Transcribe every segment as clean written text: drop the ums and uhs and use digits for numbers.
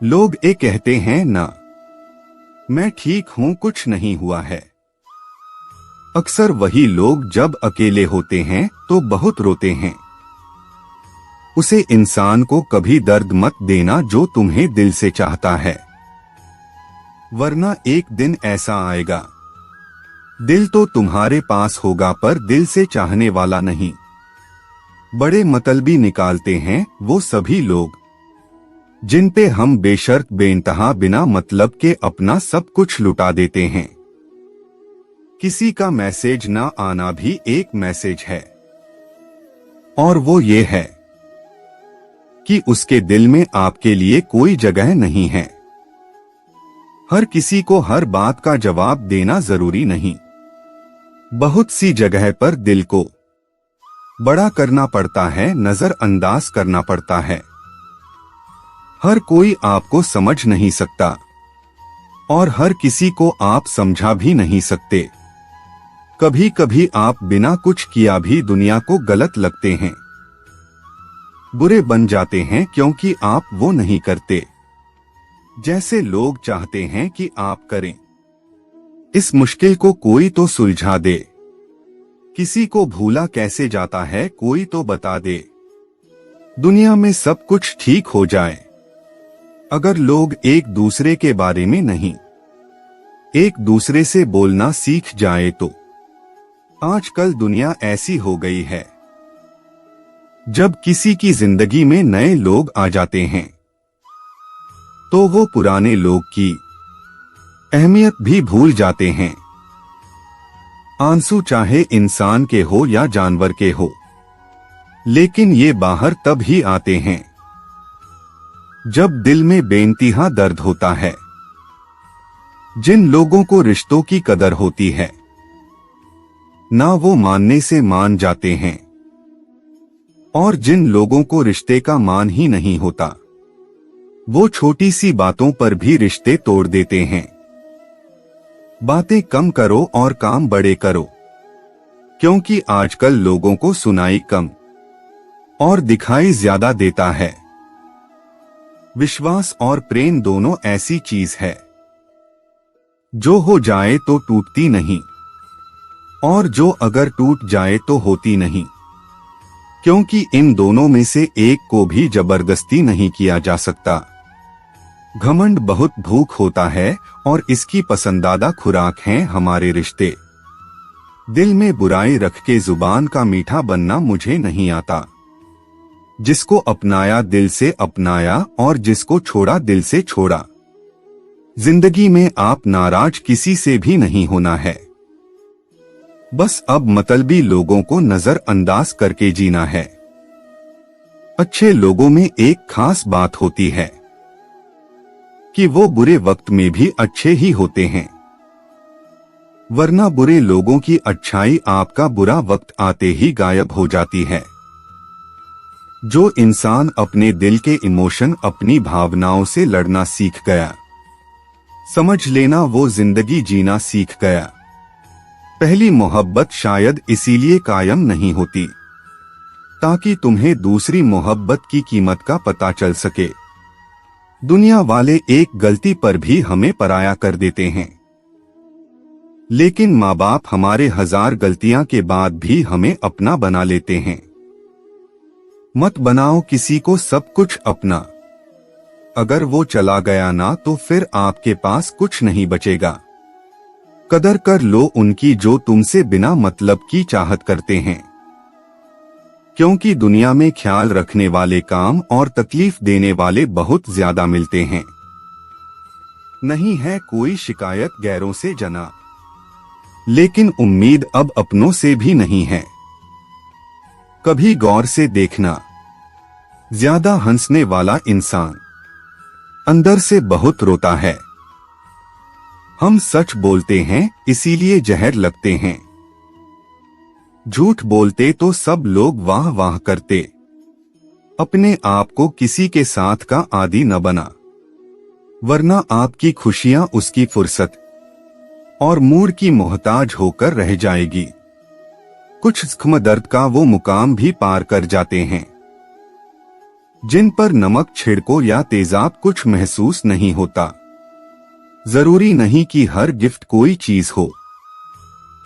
लोग ये कहते हैं ना, मैं ठीक हूं, कुछ नहीं हुआ है। अक्सर वही लोग जब अकेले होते हैं तो बहुत रोते हैं। उसे इंसान को कभी दर्द मत देना जो तुम्हें दिल से चाहता है, वरना एक दिन ऐसा आएगा। दिल तो तुम्हारे पास होगा पर दिल से चाहने वाला नहीं। बड़े मतलबी निकालते हैं वो सभी लोग जिन पे हम बेशर्त बेइंतहा बिना मतलब के अपना सब कुछ लुटा देते हैं। किसी का मैसेज ना आना भी एक मैसेज है, और वो ये है कि उसके दिल में आपके लिए कोई जगह नहीं है। हर किसी को हर बात का जवाब देना जरूरी नहीं। बहुत सी जगह पर दिल को बड़ा करना पड़ता है, नजरअंदाज करना पड़ता है। हर कोई आपको समझ नहीं सकता और हर किसी को आप समझा भी नहीं सकते। कभी कभी आप बिना कुछ किया भी दुनिया को गलत लगते हैं, बुरे बन जाते हैं क्योंकि आप वो नहीं करते जैसे लोग चाहते हैं कि आप करें। इस मुश्किल को कोई तो सुलझा दे। किसी को भूला कैसे जाता है कोई तो बता दे। दुनिया में सब कुछ ठीक हो जाए अगर लोग एक दूसरे के बारे में नहीं, एक दूसरे से बोलना सीख जाए तो। आजकल दुनिया ऐसी हो गई है, जब किसी की जिंदगी में नए लोग आ जाते हैं तो वो पुराने लोग की अहमियत भी भूल जाते हैं। आंसू चाहे इंसान के हो या जानवर के हो, लेकिन ये बाहर तब ही आते हैं जब दिल में बेइंतहा दर्द होता है। जिन लोगों को रिश्तों की कदर होती है ना, वो मानने से मान जाते हैं, और जिन लोगों को रिश्ते का मान ही नहीं होता वो छोटी सी बातों पर भी रिश्ते तोड़ देते हैं। बातें कम करो और काम बड़े करो, क्योंकि आजकल लोगों को सुनाई कम और दिखाई ज्यादा देता है। विश्वास और प्रेम दोनों ऐसी चीज है जो हो जाए तो टूटती नहीं, और जो अगर टूट जाए तो होती नहीं, क्योंकि इन दोनों में से एक को भी जबरदस्ती नहीं किया जा सकता। घमंड बहुत भूख होता है और इसकी पसंदीदा खुराक हैं हमारे रिश्ते। दिल में बुराई रख के जुबान का मीठा बनना मुझे नहीं आता। जिसको अपनाया दिल से अपनाया और जिसको छोड़ा दिल से छोड़ा। जिंदगी में आप नाराज किसी से भी नहीं होना है, बस अब मतलबी लोगों को नजरअंदाज करके जीना है। अच्छे लोगों में एक खास बात होती है कि वो बुरे वक्त में भी अच्छे ही होते हैं, वरना बुरे लोगों की अच्छाई आपका बुरा वक्त आते ही गायब हो जाती है। जो इंसान अपने दिल के इमोशन, अपनी भावनाओं से लड़ना सीख गया, समझ लेना वो जिंदगी जीना सीख गया। पहली मोहब्बत शायद इसीलिए कायम नहीं होती ताकि तुम्हें दूसरी मोहब्बत की कीमत का पता चल सके। दुनिया वाले एक गलती पर भी हमें पराया कर देते हैं, लेकिन माँ बाप हमारे 1000 गलतियां के बाद भी हमें अपना बना लेते हैं। मत बनाओ किसी को सब कुछ अपना। अगर वो चला गया ना तो फिर आपके पास कुछ नहीं बचेगा। कदर कर लो उनकी जो तुमसे बिना मतलब की चाहत करते हैं, क्योंकि दुनिया में ख्याल रखने वाले काम और तकलीफ देने वाले बहुत ज्यादा मिलते हैं। नहीं है कोई शिकायत गैरों से जना, लेकिन उम्मीद अब अपनों से भी नहीं है। कभी गौर से देखना, ज्यादा हंसने वाला इंसान अंदर से बहुत रोता है। हम सच बोलते हैं इसीलिए जहर लगते हैं। झूठ बोलते तो सब लोग वाह वाह करते। अपने आप को किसी के साथ का आदी न बना, वरना आपकी खुशियां उसकी फुर्सत और मूड की मोहताज होकर रह जाएगी। कुछ जख्म दर्द का वो मुकाम भी पार कर जाते हैं जिन पर नमक छिड़को या तेजाब कुछ महसूस नहीं होता। जरूरी नहीं कि हर गिफ्ट कोई चीज हो।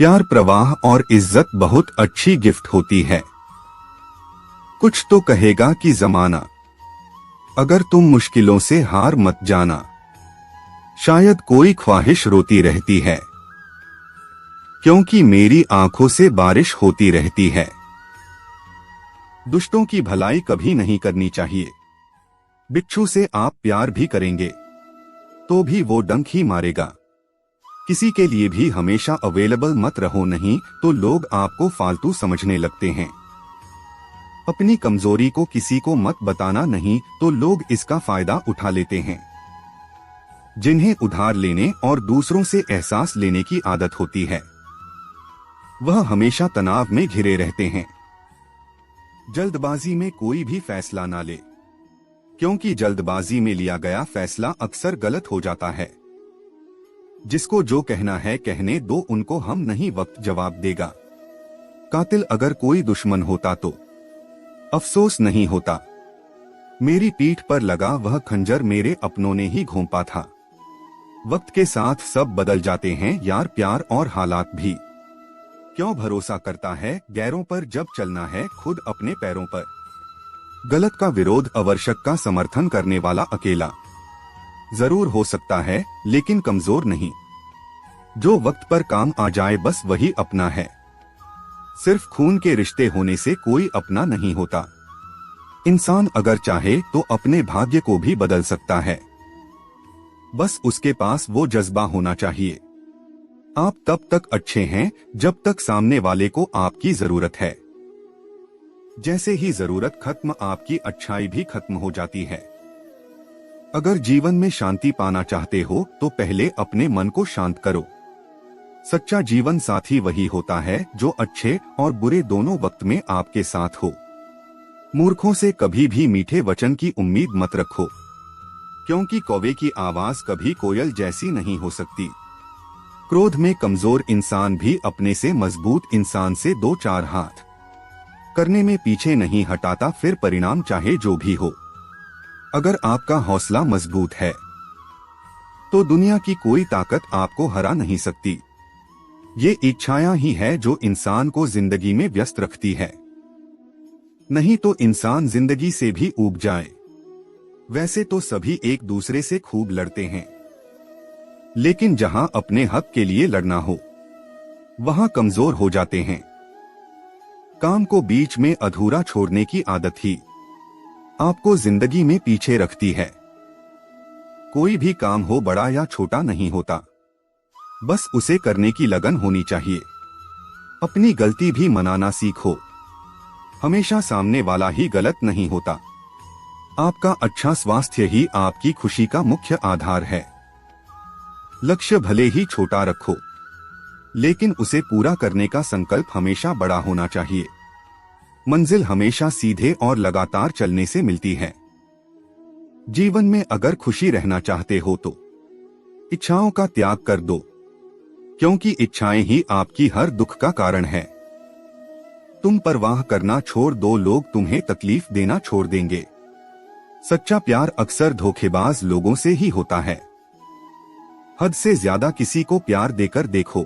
प्यार, प्रवाह और इज्जत बहुत अच्छी गिफ्ट होती है। कुछ तो कहेगा कि जमाना, अगर तुम मुश्किलों से हार मत जाना। शायद कोई ख्वाहिश रोती रहती है, क्योंकि मेरी आंखों से बारिश होती रहती है। दुष्टों की भलाई कभी नहीं करनी चाहिए। बिच्छू से आप प्यार भी करेंगे तो भी वो डंक ही मारेगा। किसी के लिए भी हमेशा अवेलेबल मत रहो, नहीं तो लोग आपको फालतू समझने लगते हैं। अपनी कमजोरी को किसी को मत बताना, नहीं तो लोग इसका फायदा उठा लेते हैं। जिन्हें उधार लेने और दूसरों से एहसास लेने की आदत होती है, वह हमेशा तनाव में घिरे रहते हैं। जल्दबाजी में कोई भी फैसला ना ले, क्योंकि जल्दबाजी में लिया गया फैसला अक्सर गलत हो जाता है। जिसको जो कहना है कहने दो, उनको हम नहीं, वक्त जवाब देगा। कातिल अगर कोई दुश्मन होता तो अफसोस नहीं होता। मेरी पीठ पर लगा वह खंजर मेरे अपनों ने ही घोंपा था। वक्त के साथ सब बदल जाते हैं यार, प्यार और हालात भी। क्यों भरोसा करता है गैरों पर जब चलना है खुद अपने पैरों पर। गलत का विरोध, आवश्यक का समर्थन करने वाला अकेला जरूर हो सकता है, लेकिन कमजोर नहीं। जो वक्त पर काम आ जाए बस वही अपना है। सिर्फ खून के रिश्ते होने से कोई अपना नहीं होता। इंसान अगर चाहे तो अपने भाग्य को भी बदल सकता है, बस उसके पास वो जज्बा होना चाहिए। आप तब तक अच्छे हैं जब तक सामने वाले को आपकी जरूरत है। जैसे ही जरूरत खत्म, आपकी अच्छाई भी खत्म हो जाती है। अगर जीवन में शांति पाना चाहते हो तो पहले अपने मन को शांत करो। सच्चा जीवन साथी वही होता है जो अच्छे और बुरे दोनों वक्त में आपके साथ हो। मूर्खों से कभी भी मीठे वचन की उम्मीद मत रखो, क्योंकि कौवे की आवाज कभी कोयल जैसी नहीं हो सकती। क्रोध में कमजोर इंसान भी अपने से मजबूत इंसान से दो चार हाथ करने में पीछे नहीं हटाता, फिर परिणाम चाहे जो भी हो। अगर आपका हौसला मजबूत है तो दुनिया की कोई ताकत आपको हरा नहीं सकती। ये इच्छाएं ही है जो इंसान को जिंदगी में व्यस्त रखती है, नहीं तो इंसान जिंदगी से भी ऊब जाए। वैसे तो सभी एक दूसरे से खूब लड़ते हैं, लेकिन जहां अपने हक के लिए लड़ना हो वहां कमजोर हो जाते हैं। काम को बीच में अधूरा छोड़ने की आदत ही आपको जिंदगी में पीछे रखती है। कोई भी काम हो, बड़ा या छोटा नहीं होता, बस उसे करने की लगन होनी चाहिए। अपनी गलती भी मनाना सीखो, हमेशा सामने वाला ही गलत नहीं होता। आपका अच्छा स्वास्थ्य ही आपकी खुशी का मुख्य आधार है। लक्ष्य भले ही छोटा रखो, लेकिन उसे पूरा करने का संकल्प हमेशा बड़ा होना चाहिए। मंजिल हमेशा सीधे और लगातार चलने से मिलती है। जीवन में अगर खुशी रहना चाहते हो तो इच्छाओं का त्याग कर दो, क्योंकि इच्छाएं ही आपकी हर दुख का कारण है। तुम परवाह करना छोड़ दो, लोग तुम्हें तकलीफ देना छोड़ देंगे। सच्चा प्यार अक्सर धोखेबाज लोगों से ही होता है। हद से ज्यादा किसी को प्यार देकर देखो,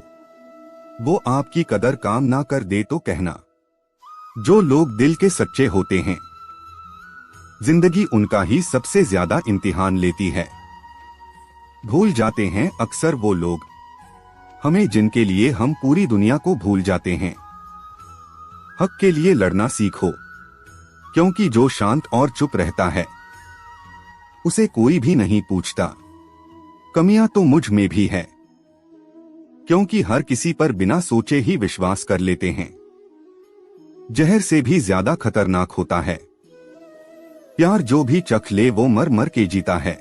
वो आपकी कदर काम ना कर दे तो कहना। जो लोग दिल के सच्चे होते हैं, जिंदगी उनका ही सबसे ज्यादा इम्तिहान लेती है। भूल जाते हैं अक्सर वो लोग हमें जिनके लिए हम पूरी दुनिया को भूल जाते हैं। हक के लिए लड़ना सीखो, क्योंकि जो शांत और चुप रहता है उसे कोई भी नहीं पूछता। कमियां तो मुझ में भी है, क्योंकि हर किसी पर बिना सोचे ही विश्वास कर लेते हैं। जहर से भी ज्यादा खतरनाक होता है प्यार, जो भी चख ले वो मर मर के जीता है।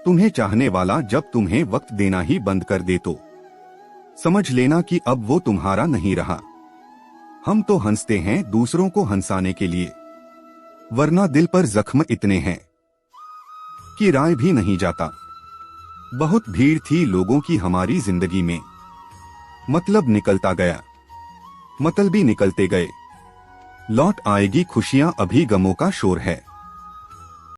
तुम्हें चाहने वाला जब तुम्हें वक्त देना ही बंद कर दे तो समझ लेना कि अब वो तुम्हारा नहीं रहा। हम तो हंसते हैं दूसरों को हंसाने के लिए, वरना दिल पर जख्म इतने हैं कि राय भी नहीं जाता। बहुत भीड़ थी लोगों की हमारी जिंदगी में, मतलब निकलता गया, मतलबी निकलते गए। लौट आएगी खुशियां, अभी गमों का शोर है।